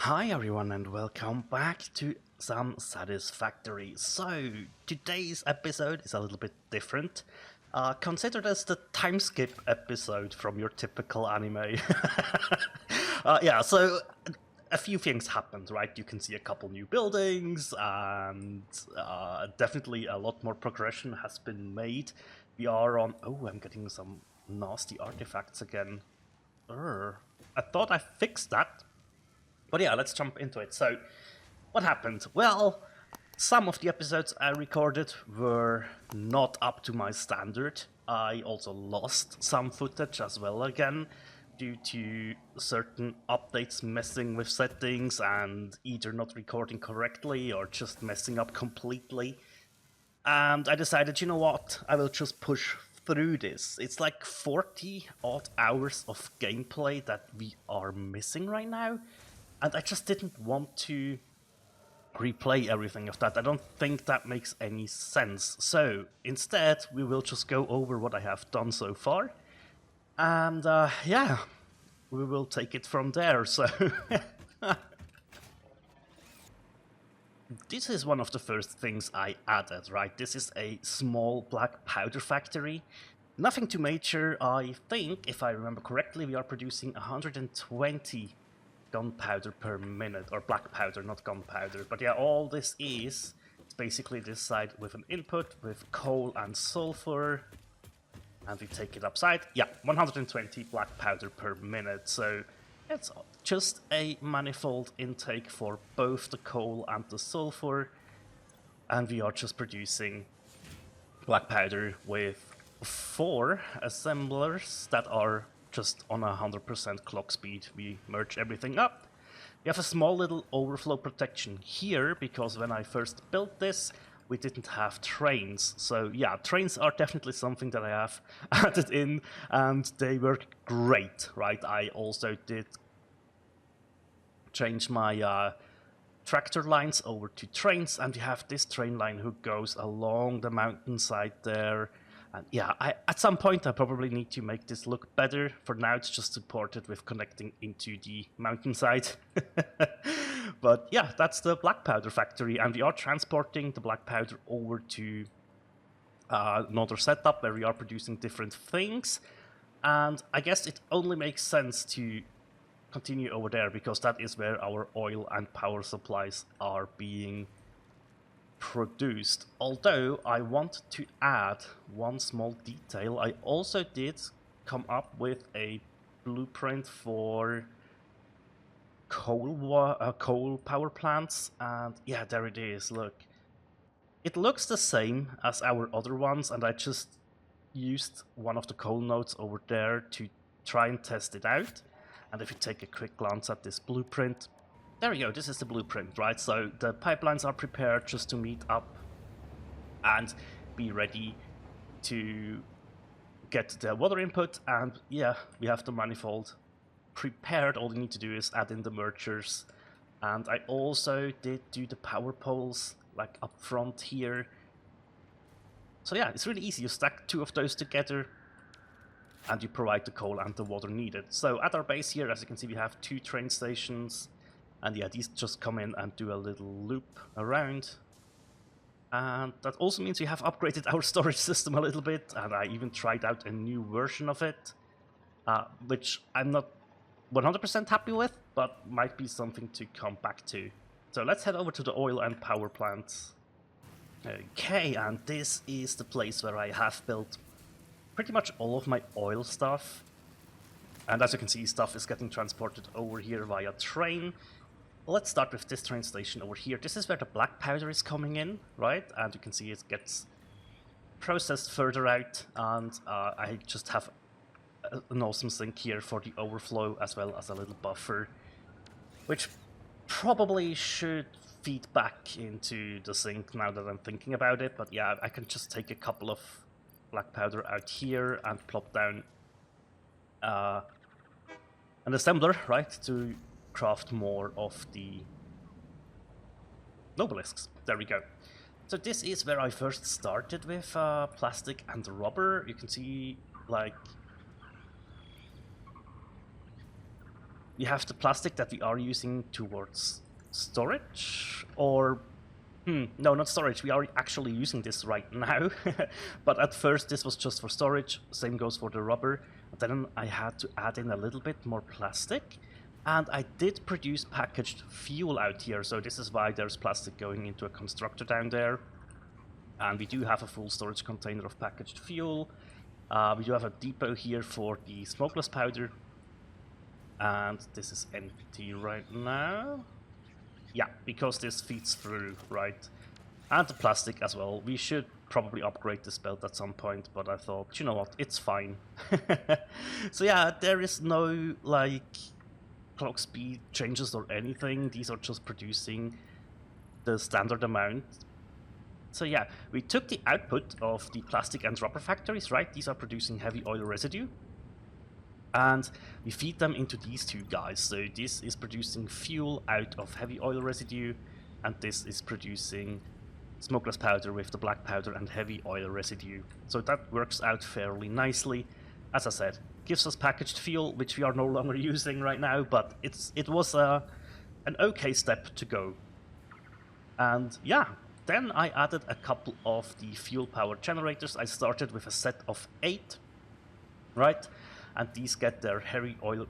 Hi everyone and welcome back to some Satisfactory. So, today's episode is a little bit different. Consider this the Timeskip episode from your typical anime. So a few things happened, right? You can see a couple new buildings and definitely a lot more progression has been made. We are on... Oh, I'm getting some nasty artifacts again. I thought I fixed that. But yeah, let's jump into it. So, what happened? Well, some of the episodes I recorded were not up to my standard. I also lost some footage as well again, due to certain updates messing with settings and either not recording correctly or just messing up completely. And I decided, you know what, I will just push through this. It's like 40 odd hours of gameplay that we are missing right now. And I just didn't want to replay everything of that. I don't think that makes any sense. So instead, we will just go over what I have done so far. And yeah, we will take it from there. So this is one of the first things I added, right? This is a small black powder factory. Nothing too major. I think, if I remember correctly, we are producing 120 gunpowder per minute, or black powder, not gunpowder. But yeah, all this is basically this side with an input with coal and sulfur, and we take it upside. Yeah, 120 black powder per minute. So it's just a manifold intake for both the coal and the sulfur, and we are just producing black powder with 4 assemblers that are just on 100% clock speed. We merge everything up. We have a small little overflow protection here, because when I first built this, we didn't have trains. So yeah, trains are definitely something that I have added in, and they work great, right? I also did change my tractor lines over to trains, and you have this train line who goes along the mountainside there. And yeah, at some point I probably need to make this look better. For now it's just supported with connecting into the mountainside. But yeah, that's the black powder factory, and we are transporting the black powder over to another setup where we are producing different things. And I guess it only makes sense to continue over there, because that is where our oil and power supplies are being produced. Although I want to add one small detail. I also did come up with a blueprint for coal power plants, and yeah, there it is. Look, it looks the same as our other ones, and I just used one of the coal nodes over there to try and test it out. And if you take a quick glance at this blueprint, there we go, this is the blueprint, right? So the pipelines are prepared just to meet up and be ready to get the water input. And yeah, we have the manifold prepared. All you need to do is add in the mergers. And I also did do the power poles, like up front here. So yeah, it's really easy. You stack 2 of those together, and you provide the coal and the water needed. So at our base here, as you can see, we have 2 train stations. And yeah, these just come in and do a little loop around. And that also means we have upgraded our storage system a little bit, and I even tried out a new version of it, which I'm not 100% happy with, but might be something to come back to. So let's head over to the oil and power plants. Okay, and this is the place where I have built pretty much all of my oil stuff. And as you can see, stuff is getting transported over here via train. Let's start with this train station over here. This is where the black powder is coming in, right? And you can see it gets processed further out, and I just have an awesome sink here for the overflow, as well as a little buffer, which probably should feed back into the sink now that I'm thinking about it. But yeah, I can just take a couple of black powder out here and plop down an assembler, right, to craft more of the obelisks. There we go. So this is where I first started with plastic and rubber. You can see, like, we have the plastic that we are using towards storage, or no, not storage. We are actually using this right now. But at first this was just for storage. Same goes for the rubber. Then I had to add in a little bit more plastic. And I did produce packaged fuel out here. So this is why there's plastic going into a constructor down there. And we do have a full storage container of packaged fuel. We do have a depot here for the smokeless powder. And this is empty right now. Yeah, because this feeds through, right? And the plastic as well. We should probably upgrade this belt at some point, but I thought, you know what, it's fine. So yeah, there is no, like, clock speed changes or anything. These are just producing the standard amount. So yeah, we took the output of the plastic and rubber factories, right? These are producing heavy oil residue. And we feed them into these two guys. So this is producing fuel out of heavy oil residue, and this is producing smokeless powder with the black powder and heavy oil residue. So that works out fairly nicely. As I said, gives us packaged fuel, which we are no longer using right now, but it was an okay step to go. And yeah, then I added a couple of the fuel power generators. I started with a set of 8, right? And these get their heavy oil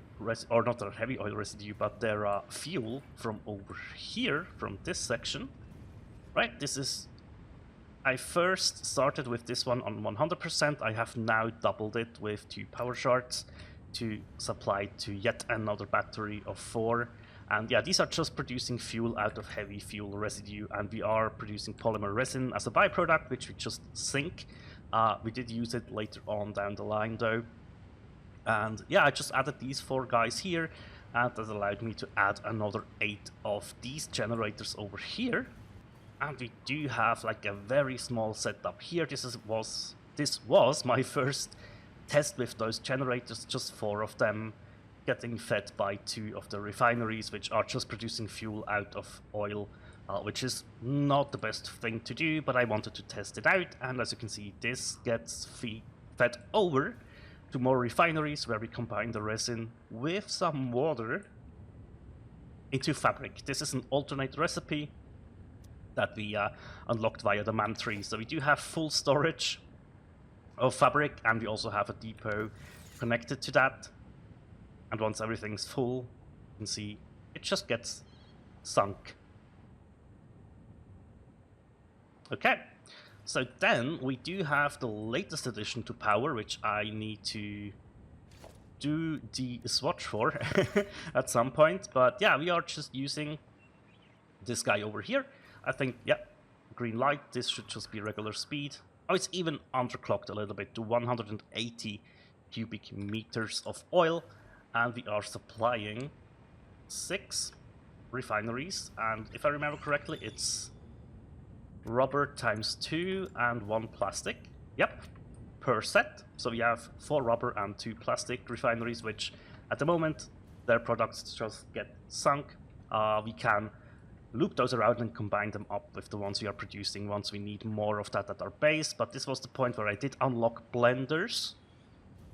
or not their heavy oil residue, but their fuel from over here, from this section, right? This is, I first started with this one on 100%. I have now doubled it with 2 power shards to supply to yet another battery of 4. And yeah, these are just producing fuel out of heavy fuel residue, and we are producing polymer resin as a byproduct, which we just sink. We did use it later on down the line though. And yeah, I just added these 4 guys here, and that allowed me to add another 8 of these generators over here. And we do have like a very small setup here. This was my first test with those generators, just 4 of them getting fed by 2 of the refineries, which are just producing fuel out of oil, which is not the best thing to do, but I wanted to test it out. And as you can see, this gets fed over to more refineries, where we combine the resin with some water into fabric. This is an alternate recipe that we unlocked via the man tree. So we do have full storage of fabric, and we also have a depot connected to that. And once everything's full, you can see it just gets sunk. Okay. So then we do have the latest addition to Powwer, which I need to do the swatch for at some point. But yeah, we are just using this guy over here. I think, yeah, green light. This should just be regular speed. Oh, it's even underclocked a little bit to 180 cubic meters of oil. And we are supplying 6 refineries. And if I remember correctly, it's rubber times 2 and 1 plastic. Yep, per set. So we have 4 rubber and 2 plastic refineries, which at the moment their products just get sunk. We can loop those around and combine them up with the ones we are producing once we need more of that at our base. But this was the point where I did unlock blenders.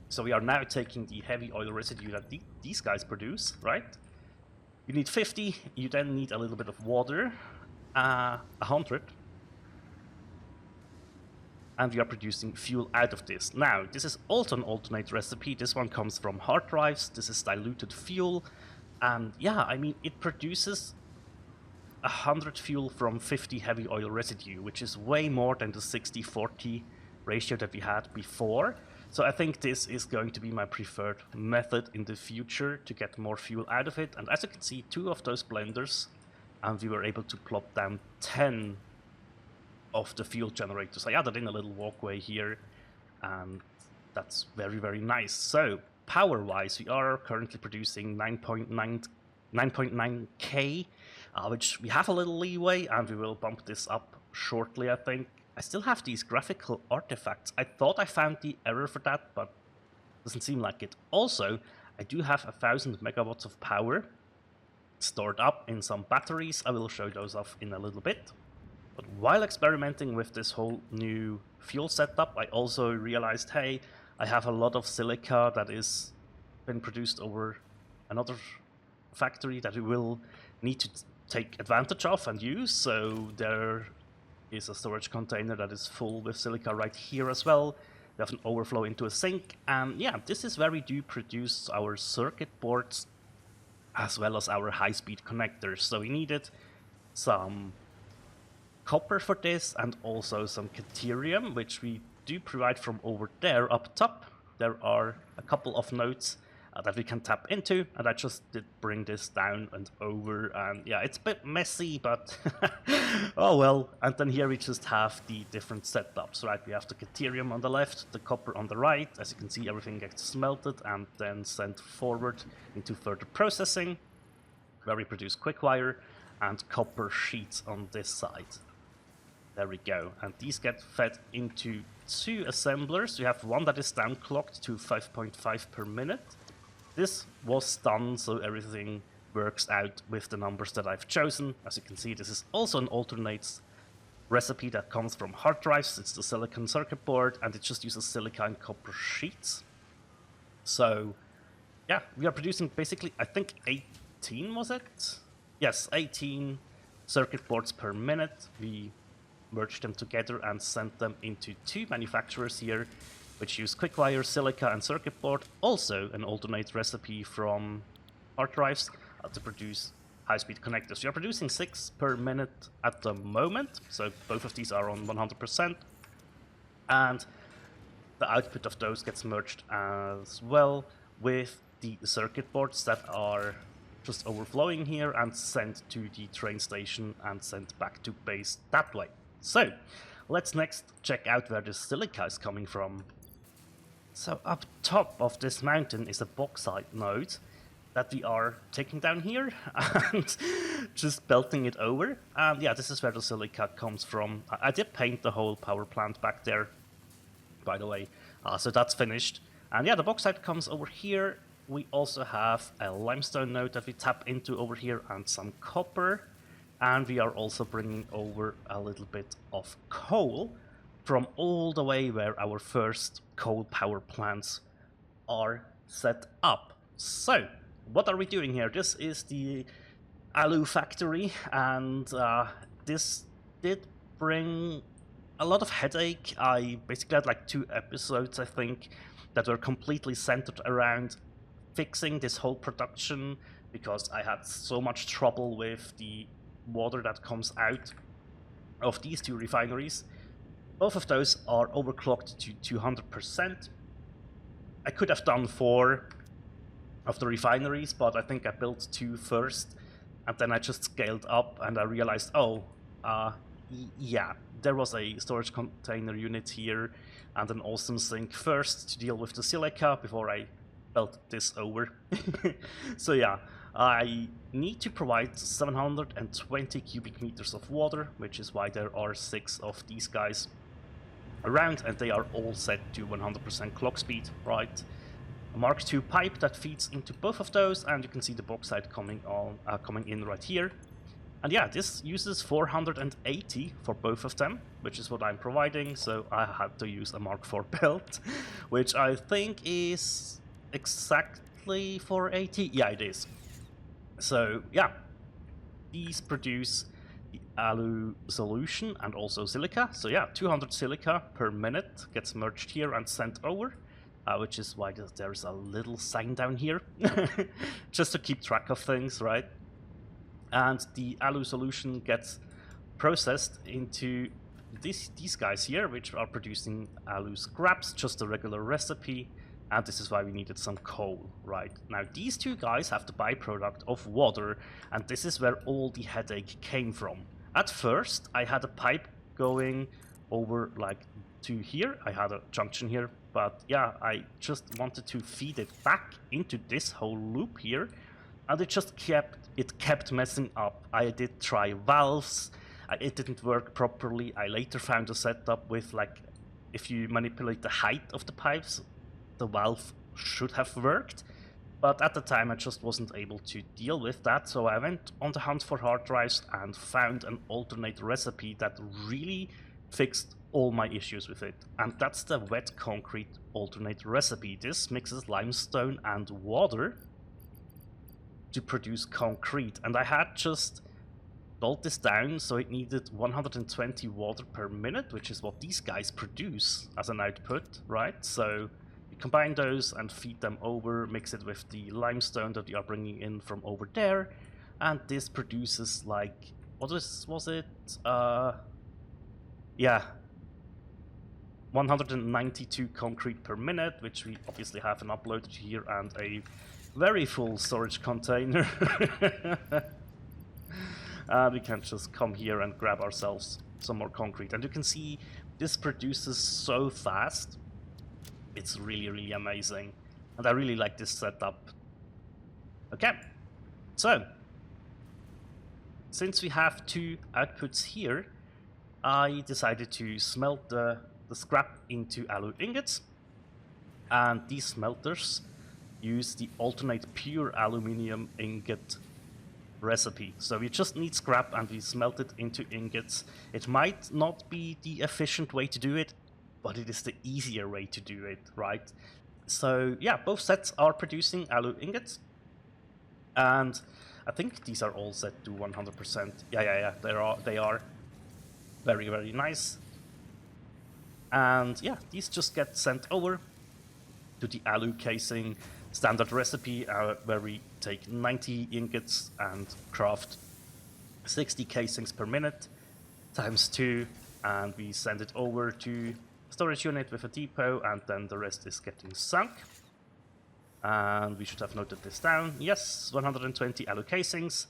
So we are now taking the heavy oil residue that these guys produce, right? You need 50, you then need a little bit of water, 100. And we are producing fuel out of this. Now, this is also an alternate recipe. This one comes from hard drives. This is diluted fuel. And yeah, I mean, it produces 100 fuel from 50 heavy oil residue, which is way more than the 60-40 ratio that we had before. So I think this is going to be my preferred method in the future to get more fuel out of it. And as you can see, 2 of those blenders, and we were able to plop down 10 of the fuel generators. I added in a little walkway here, and that's very, very nice. So power-wise, we are currently producing 9.9K, which we have a little leeway, and we will bump this up shortly, I think. I still have these graphical artifacts. I thought I found the error for that, but doesn't seem like it. Also, I do have 1,000 megawatts of power stored up in some batteries. I will show those off in a little bit. But while experimenting with this whole new fuel setup, I also realized, hey, I have a lot of silica that is been produced over another factory that we will need to take advantage of and use. So there is a storage container that is full with silica right here as well. We have an overflow into a sink, and yeah, this is where we do produce our circuit boards as well as our high-speed connectors. So we needed some copper for this and also some Caterium, which we do provide from over there up top. There are a couple of nodes that we can tap into, and I just did bring this down and over, and yeah, it's a bit messy, but oh well. And then here we just have the different setups, right? We have the Caterium on the left, the copper on the right. As you can see, everything gets smelted and then sent forward into further processing, where we produce quick wire and copper sheets on this side. There we go, and these get fed into 2 assemblers. We have one that is downclocked to 5.5 per minute. This was done so everything works out with the numbers that I've chosen. As you can see, this is also an alternate recipe that comes from hard drives. It's the silicon circuit board, and it just uses silica and copper sheets. So yeah, we are producing basically, I think 18 was it? Yes, 18 circuit boards per minute. We merged them together and sent them into 2 manufacturers here, which use quick wire, silica, and circuit board. Also an alternate recipe from hard drives to produce high-speed connectors. We are producing 6 per minute at the moment, so both of these are on 100%. And the output of those gets merged as well with the circuit boards that are just overflowing here and sent to the train station and sent back to base that way. So let's next check out where the silica is coming from. So up top of this mountain is a bauxite node that we are taking down here and just belting it over. And yeah, this is where the silica comes from. I did paint the whole power plant back there, by the way, so that's finished. And yeah, the bauxite comes over here. We also have a limestone node that we tap into over here and some copper. And we are also bringing over a little bit of coal from all the way where our first coal power plants are set up. So, what are we doing here? This is the Alu factory, and this did bring a lot of headache. I basically had like 2 episodes, I think, that were completely centered around fixing this whole production, because I had so much trouble with the water that comes out of these 2 refineries. Both of those are overclocked to 200%. I could have done 4 of the refineries, but I think I built 2 first, and then I just scaled up and I realized, oh, yeah, there was a storage container unit here and an awesome sink first to deal with the silica before I built this over. So yeah, I need to provide 720 cubic meters of water, which is why there are 6 of these guys around, and they are all set to 100% clock speed, right? A Mark II pipe that feeds into both of those, and you can see the bauxite coming in right here. And yeah, this uses 480 for both of them, which is what I'm providing, so I had to use a Mark IV belt, which I think is exactly 480. Yeah, it is. So yeah, these produce the Alu solution and also silica. So yeah, 200 silica per minute gets merged here and sent over, which is why there's a little sign down here, just to keep track of things, right? And the Alu solution gets processed into these guys here, which are producing Alu scraps, just a regular recipe. And this is why we needed some coal, right? Now, these 2 guys have the byproduct of water, and this is where all the headache came from. At first, I had a pipe going over like to here. I had a junction here, but yeah, I just wanted to feed it back into this whole loop here, and it just kept messing up. I did try valves, it didn't work properly. I later found a setup with, like, if you manipulate the height of the pipes, the valve should have worked, but at the time I just wasn't able to deal with that, so I went on the hunt for hard drives and found an alternate recipe that really fixed all my issues with it, and that's the wet concrete alternate recipe. This mixes limestone and water to produce concrete. And I had just built this down, so it needed 120 water per minute, which is what these guys produce as an output, right? So you combine those and feed them over, mix it with the limestone that you are bringing in from over there, and this produces like, was it? Yeah, 192 concrete per minute, which we obviously have an uploaded here, and a very full storage container. And we can just come here and grab ourselves some more concrete. And you can see this produces so fast. It's really, really amazing. And I really like this setup. Okay, so since we have two outputs here, I decided to smelt the scrap into alu ingots. And these smelters use the alternate pure aluminium ingot recipe. So we just need scrap and we smelt it into ingots. It might not be the efficient way to do it, but it is the easier way to do it, right? So yeah, both sets are producing alu ingots. And I think these are all set to 100%. Yeah, they are. Very, very nice. And yeah, these just get sent over to the alu casing standard recipe, where we take 90 ingots and craft 60 casings per minute times 2, and we send it over to storage unit with a depot, and then the rest is getting sunk. And we should have noted this down. Yes, 120 alu casings.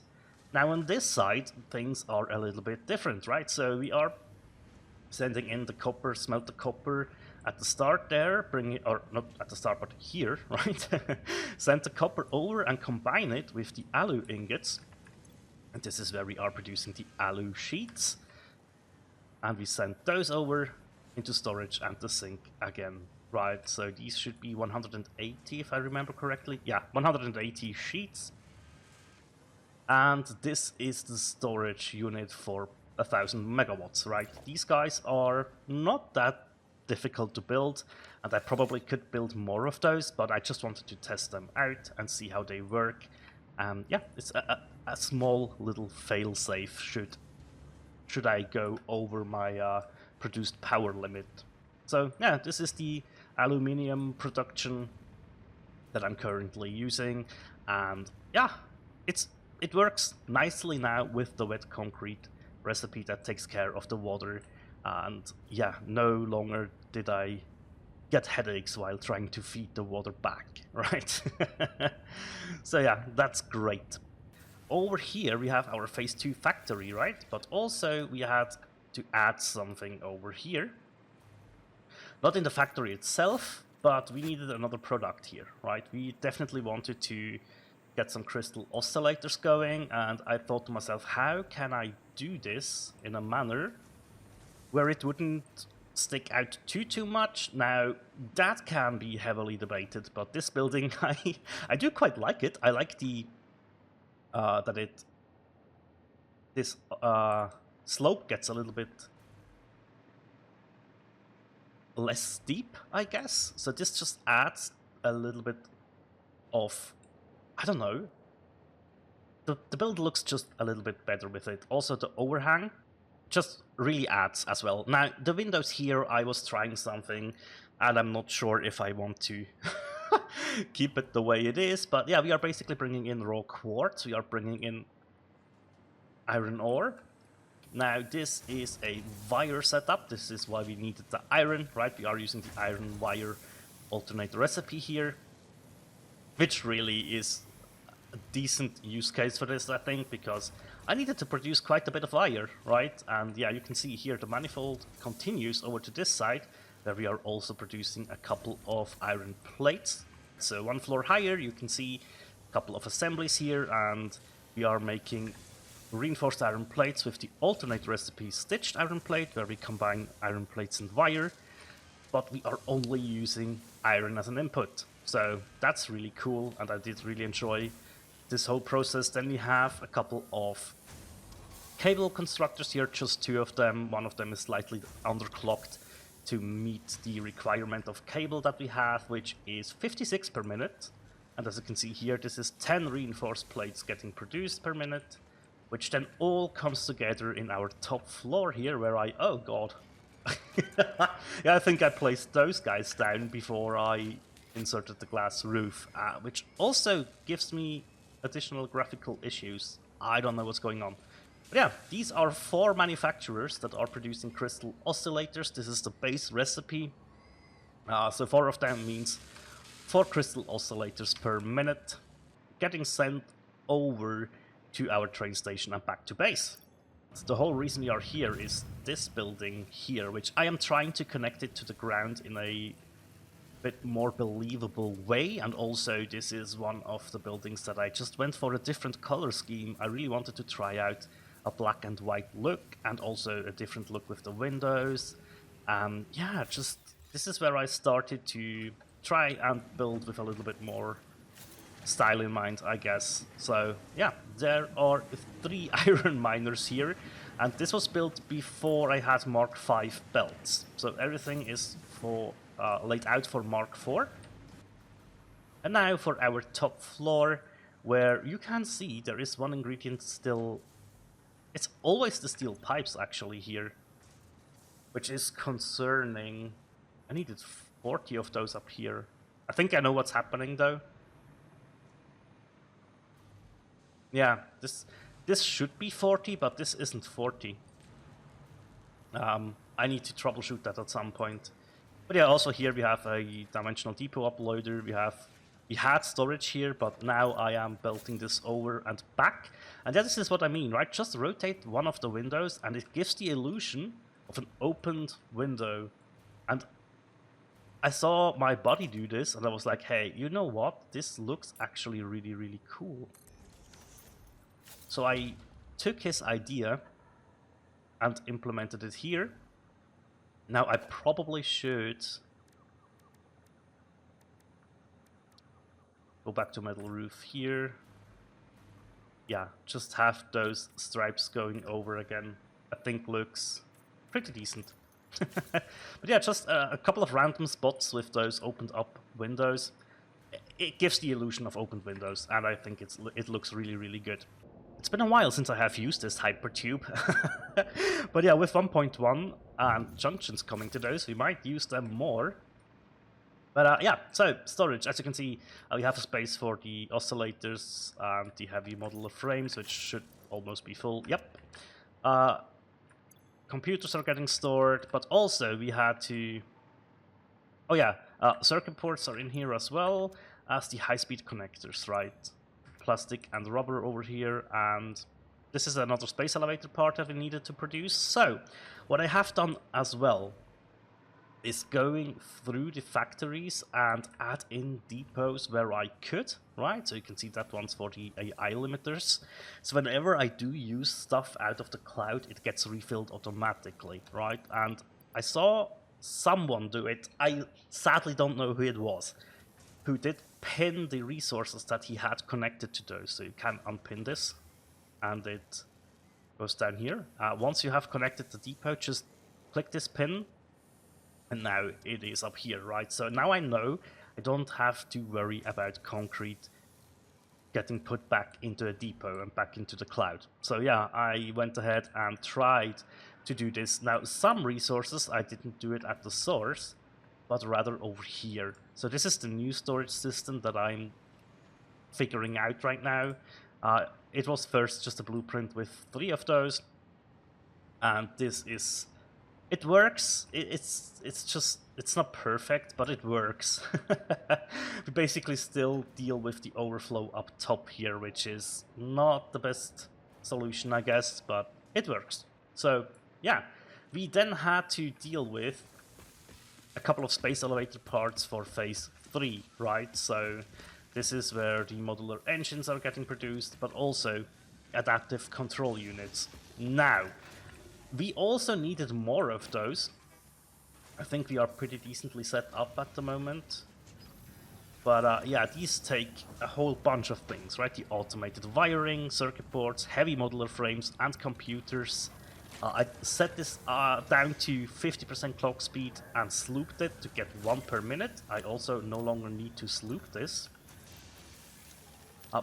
Now on this side, things are a little bit different, right? So we are sending in the copper, smelt the copper at the start there, bring it, or not at the start, but here, right? Send the copper over and combine it with the alu ingots. And this is where we are producing the alu sheets. And we send those over into storage and the sink again, right? So these should be 180, if I remember correctly. Yeah, 180 sheets. And this is the storage unit for 1000 megawatts, right? These guys are not that difficult to build, and I probably could build more of those, but I just wanted to test them out and see how they work. Yeah, it's a small little fail-safe should I go over my produced power limit. So yeah, this is the aluminium production that I'm currently using, and yeah, it works nicely now with the wet concrete recipe that takes care of the water. And yeah, no longer did I get headaches while trying to feed the water back, right? So yeah, that's great. Over here we have our phase 2 factory, right? But also we had to add something over here. Not in the factory itself, but we needed another product here, right? We definitely wanted to get some crystal oscillators going, and I thought to myself, how can I do this in a manner where it wouldn't stick out too much? Now, that can be heavily debated, but this building, I do quite like it. I like the this slope gets a little bit less steep, I guess. So this just adds a little bit of, I don't know, the build looks just a little bit better with it. Also the overhang just really adds as well. Now the windows here, I was trying something and I'm not sure if I want to keep it the way it is, but yeah, we are basically bringing in raw quartz, we are bringing in iron ore. Now this is a wire setup, this is why we needed the iron, right? We are using the iron wire alternate recipe here, which really is a decent use case for this, I think, because I needed to produce quite a bit of wire, right? And yeah, you can see here the manifold continues over to this side, where we are also producing a couple of iron plates. So one floor higher, you can see a couple of assemblies here, and we are making reinforced iron plates with the alternate recipe stitched iron plate, where we combine iron plates and wire, but we are only using iron as an input. So that's really cool, and I did really enjoy this whole process. Then we have a couple of cable constructors here, just 2 of them. One of them is slightly underclocked to meet the requirement of cable that we have, which is 56 per minute. And as you can see here, this is 10 reinforced plates getting produced per minute, which then all comes together in our top floor here, where oh god. Yeah, I think I placed those guys down before I inserted the glass roof, which also gives me additional graphical issues. I don't know what's going on. But yeah, these are 4 manufacturers that are producing crystal oscillators. This is the base recipe. So 4 of them means 4 crystal oscillators per minute getting sent over to our train station and back to base. The whole reason we are here is this building here, which I am trying to connect it to the ground in a bit more believable way, and also this is one of the buildings that I just went for a different color scheme. I really wanted to try out a black and white look and also a different look with the windows. Yeah, just this is where I started to try and build with a little bit more style in mind, I guess. So yeah, there are 3 iron miners here, and this was built before I had Mark V belts. So everything is for laid out for Mark IV. And now for our top floor, where you can see there is one ingredient still. It's always the steel pipes actually here, which is concerning. I needed 40 of those up here. I think I know what's happening though. Yeah, this should be 40, but this isn't 40. I need to troubleshoot that at some point. But yeah, also here we have a dimensional depot uploader. We had storage here, but now I am belting this over and back. And this is what I mean, right? Just rotate one of the windows and it gives the illusion of an opened window. And I saw my buddy do this and I was like, hey, you know what? This looks actually really, really cool. So I took his idea and implemented it here. Now I probably should go back to metal roof here. Yeah, just have those stripes going over again. I think looks pretty decent. But yeah, just a couple of random spots with those opened up windows. It gives the illusion of opened windows, and I think it looks really, really good. It's been a while since I have used this hypertube. But yeah, with 1.1 and junctions coming to those, we might use them more. But yeah, so storage, as you can see, we have a space for the oscillators and the heavy modular frames, which should almost be full. Yep. Computers are getting stored, but also we had to... Oh yeah, circuit ports are in here as well as the high-speed connectors, right? Plastic and rubber over here, and this is another space elevator part that we needed to produce. So what I have done as well is going through the factories and add in depots where I could, right? So you can see that one's for the AI limiters. So whenever I do use stuff out of the cloud, it gets refilled automatically, right? And I saw someone do it. I sadly don't know who it was, who did pin the resources that he had connected to those. So you can unpin this and it goes down here. Once you have connected the depot, just click this pin and now it is up here, right? So now I know I don't have to worry about concrete getting put back into a depot and back into the cloud. So yeah, I went ahead and tried to do this. Now some resources I didn't do it at the source, but rather over here. So this is the new storage system that I'm figuring out right now. It was first just a blueprint with 3 of those, and this is... It works. It's not perfect, but it works. We basically still deal with the overflow up top here, which is not the best solution, I guess, but it works. So yeah, we then had to deal with a couple of space elevator parts for phase 3, right? So this is where the modular engines are getting produced, but also adaptive control units. Now, we also needed more of those. I think we are pretty decently set up at the moment. But yeah, these take a whole bunch of things, right? The automated wiring, circuit boards, heavy modular frames, and computers. I set this down to 50% clock speed and slooped it to get 1 per minute. I also no longer need to sloop this.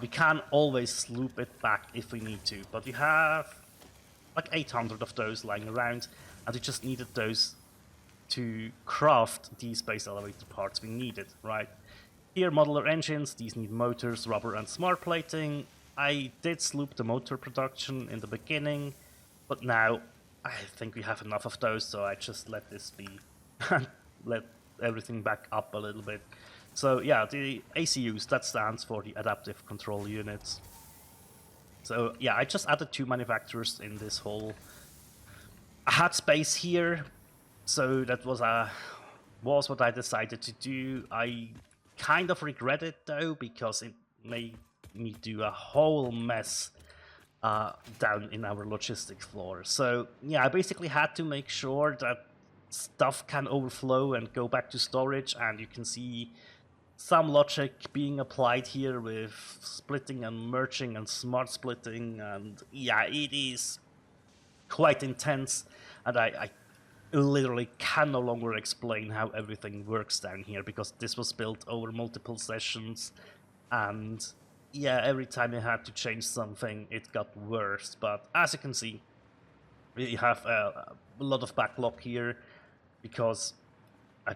We can always loop it back if we need to, but we have like 800 of those lying around, and we just needed those to craft the space elevator parts we needed, right? Here, modular engines, these need motors, rubber, and smart plating. I did sloop the motor production in the beginning, but now I think we have enough of those, so I just let this be and let everything back up a little bit. So yeah, the ACUs, that stands for the Adaptive Control Units. So yeah, I just added 2 manufacturers in this whole. I had space here, so that was what I decided to do. I kind of regret it though, because it made me do a whole mess down in our logistics floor. So yeah, I basically had to make sure that stuff can overflow and go back to storage, and you can see some logic being applied here with splitting and merging and smart splitting, and yeah, it is quite intense, and I literally can no longer explain how everything works down here, because this was built over multiple sessions, and yeah, every time I had to change something, it got worse. But as you can see, we have a lot of backlog here, because I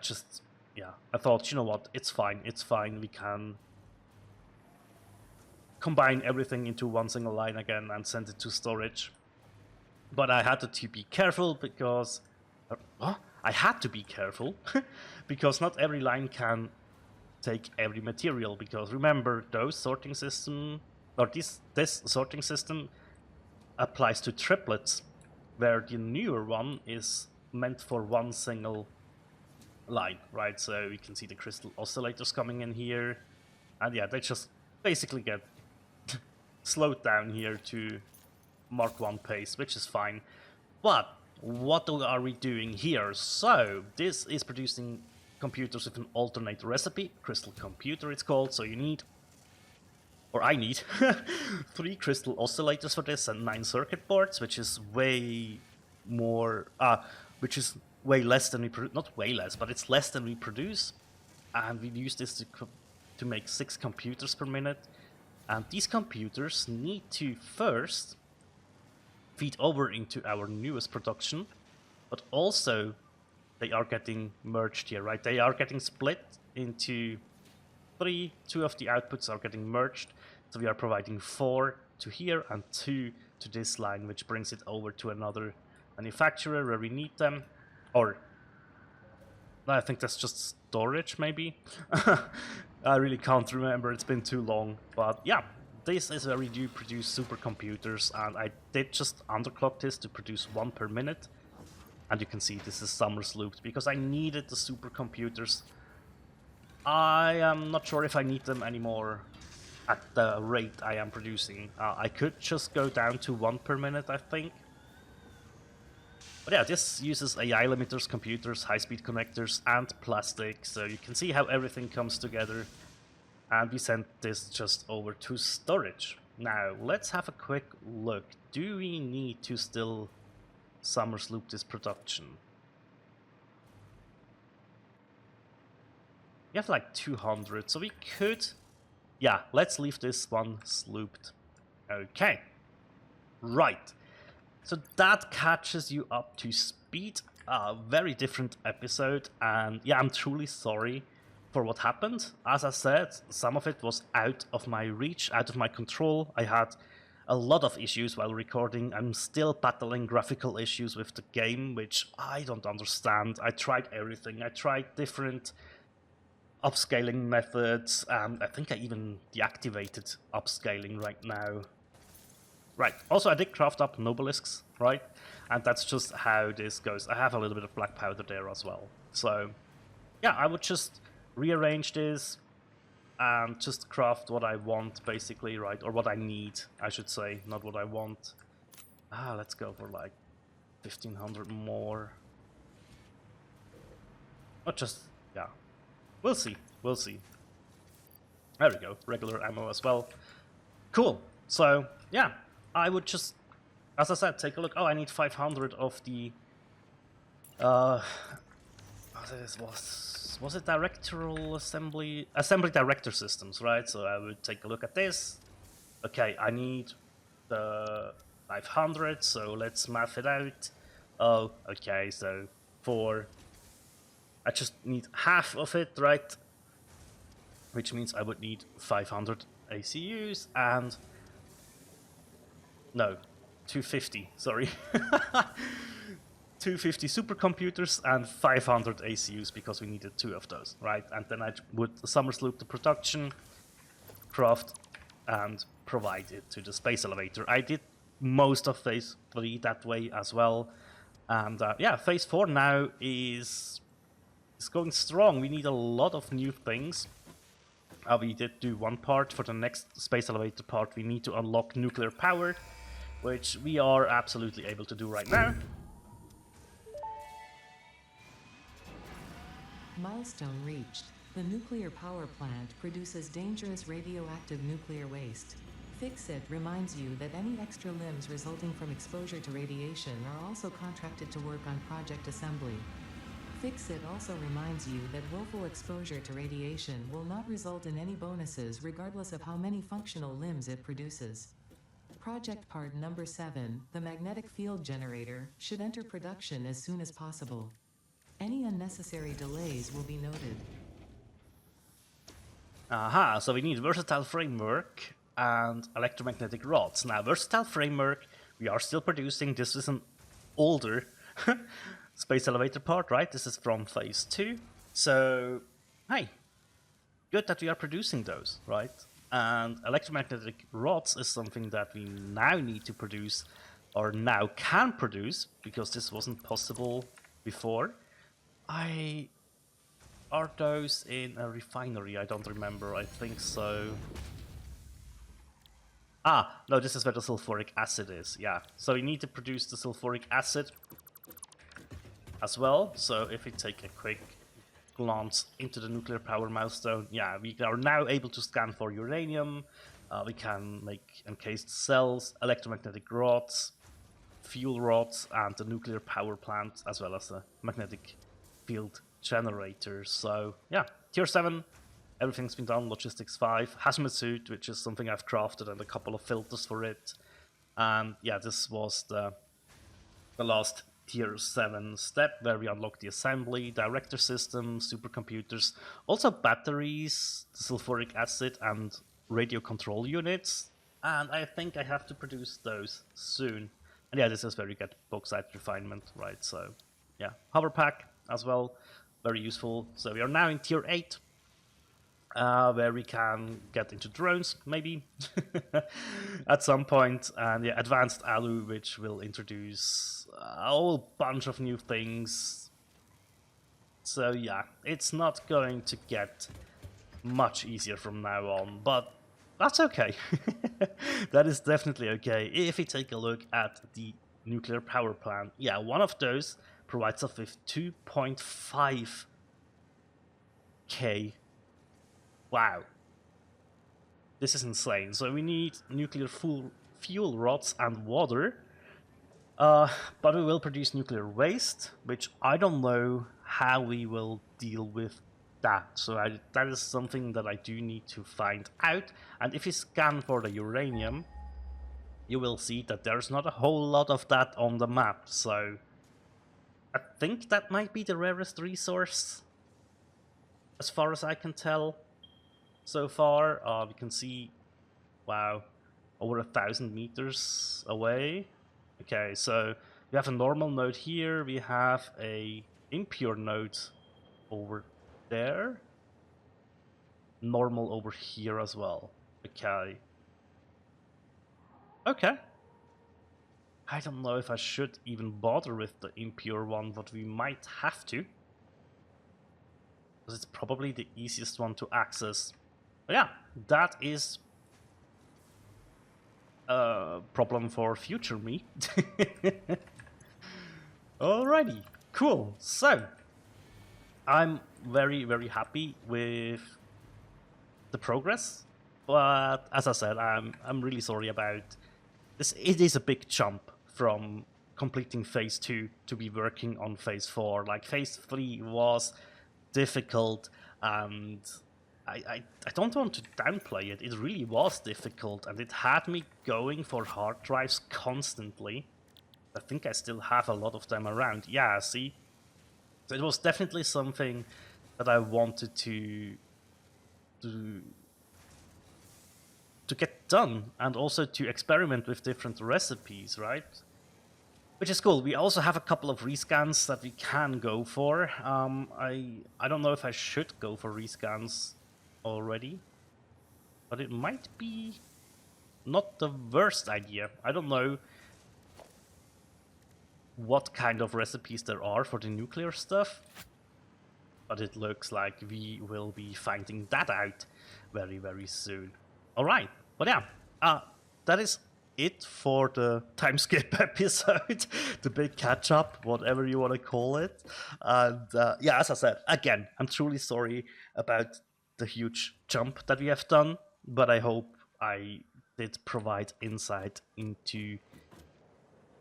thought, you know what, it's fine, we can combine everything into one single line again and send it to storage. But I had to be careful, because I had to be careful because not every line can take every material, because remember, those sorting system, or this sorting system applies to triplets, where the newer one is meant for one single line, right? So you can see the crystal oscillators coming in here, and yeah, they just basically get slowed down here to Mark 1 pace, which is fine. But what are we doing here? So this is producing computers with an alternate recipe, crystal computer it's called. So you need, or I need, 3 crystal oscillators for this and 9 circuit boards, which is way more, way less than we produce, not way less, but it's less than we produce. And we use this to make 6 computers per minute. And these computers need to first feed over into our newest production, but also they are getting merged here, right? They are getting split into 3. 2 of the outputs are getting merged. So we are providing 4 to here and 2 to this line, which brings it over to another manufacturer where we need them. Or I think that's just storage, maybe. I really can't remember, it's been too long. But yeah, this is where we do produce supercomputers, and I did just underclock this to produce 1 per minute. And you can see this is summers looped, because I needed the supercomputers. I am not sure if I need them anymore at the rate I am producing. I could just go down to 1 per minute, I think. But yeah, this uses AI limiters, computers, high-speed connectors, and plastic, so you can see how everything comes together. And we sent this just over to storage. Now, let's have a quick look. Do we need to still summers loop this production? We have like 200, so we could... Yeah, let's leave this one slooped. Okay. Right. So that catches you up to speed. A very different episode, and yeah, I'm truly sorry for what happened. As I said, some of it was out of my reach, out of my control. I had a lot of issues while recording. I'm still battling graphical issues with the game, which I don't understand. I tried everything. I tried different upscaling methods, and I think I even deactivated upscaling right now. Right, also I did craft up Nobelisks, right? And that's just how this goes. I have a little bit of black powder there as well. So, yeah, I would just rearrange this and just craft what I want, basically, right? Or what I need, I should say, not what I want. Let's go for like 1500 more. Or just, yeah. We'll see, we'll see. There we go, regular ammo as well. Cool, so, yeah. I would just, as I said, take a look. Oh, I need 500 of the this was it directorial assembly director systems, right? So I would take a look at this. Okay, I need the 500, so let's math it out. Oh, okay, so I just need half of it, right? Which means I would need 500 ACUs and no, 250, sorry. 250 supercomputers and 500 ACUs because we needed 2 of those, right? And then I would Summers loop the production, craft, and provide it to the space elevator. I did most of phase 3 that way as well. And yeah, phase 4 now is going strong. We need a lot of new things. We did do one part. For the next space elevator part, we need to unlock nuclear power, which we are absolutely able to do right now. Milestone reached. The nuclear power plant produces dangerous radioactive nuclear waste. Fix-It reminds you that any extra limbs resulting from exposure to radiation are also contracted to work on project assembly. Fix-It also reminds you that willful exposure to radiation will not result in any bonuses regardless of how many functional limbs it produces. Project part number 7, the magnetic field generator, should enter production as soon as possible. Any unnecessary delays will be noted. Aha, so we need versatile framework and electromagnetic rods. Now, versatile framework, we are still producing. This is an older space elevator part, right? This is from phase 2. So, hey, good that we are producing those, right? And electromagnetic rods is something that we now need to produce, or now can produce, because this wasn't possible before. Are those in a refinery? I don't remember. I think so. Ah, no, this is where the sulfuric acid is. Yeah, so we need to produce the sulfuric acid as well. So if we take a quick glance into the nuclear power milestone, yeah, we are now able to scan for uranium. We can make encased cells, electromagnetic rods, fuel rods, and the nuclear power plant, as well as the magnetic field generator. So yeah, tier 7, everything's been done. Logistics 5, hazmat suit, which is something I've crafted, and a couple of filters for it. And yeah, this was the last tier 7 step where we unlock the assembly, director system, supercomputers, also batteries, the sulfuric acid, and radio control units. And I think I have to produce those soon. And yeah, this is where you get bauxite refinement, right? So yeah, hover pack as well, very useful. So we are now in tier 8, where we can get into drones, maybe, at some point. And yeah, advanced alu, which will introduce a whole bunch of new things. So yeah, it's not going to get much easier from now on, but that's okay. That is definitely okay. If we take a look at the nuclear power plant, yeah, one of those provides us with 2.5k. Wow. This is insane. So we need nuclear fuel rods and water. But we will produce nuclear waste, which I don't know how we will deal with that. So that is something that I do need to find out. And if you scan for the uranium, you will see that there's not a whole lot of that on the map. So I think that might be the rarest resource, as far as I can tell so far. We can see, wow, over 1,000 meters away. Okay, so we have a normal node here, we have a impure node over there, normal over here as well. Okay. I don't know if I should even bother with the impure one, but we might have to, because it's probably the easiest one to access. But yeah, that is a problem for future me. Alrighty, cool. So I'm very, very happy with the progress, but as I said, I'm really sorry about this. It is a big jump from completing phase 2 to be working on phase 4. Like phase 3 was difficult, and I don't want to downplay it. It really was difficult, and it had me going for hard drives constantly. I think I still have a lot of them around. Yeah, see? So it was definitely something that I wanted to get done, and also to experiment with different recipes, right? Which is cool. We also have a couple of rescans that we can go for. I don't know if I should go for rescans already, but it might be not the worst idea. I don't know what kind of recipes there are for the nuclear stuff, but it looks like we will be finding that out very, very soon. All right, but yeah, that is it for the Timeskip episode, the big catch-up, whatever you want to call it. And yeah, as I said, again, I'm truly sorry about the huge jump that we have done, but I hope I did provide insight into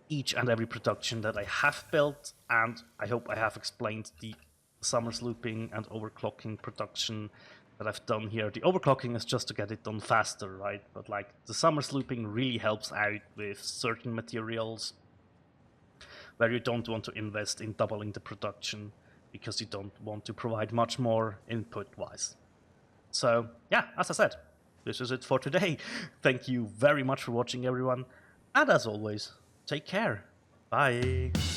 each and every production that I have built, and I hope I have explained the summers looping and overclocking production that I've done here. The overclocking is just to get it done faster, right? But like the summers looping really helps out with certain materials where you don't want to invest in doubling the production because you don't want to provide much more input wise. So yeah, as I said, this is it for today. Thank you very much for watching, everyone, and as always, take care. Bye.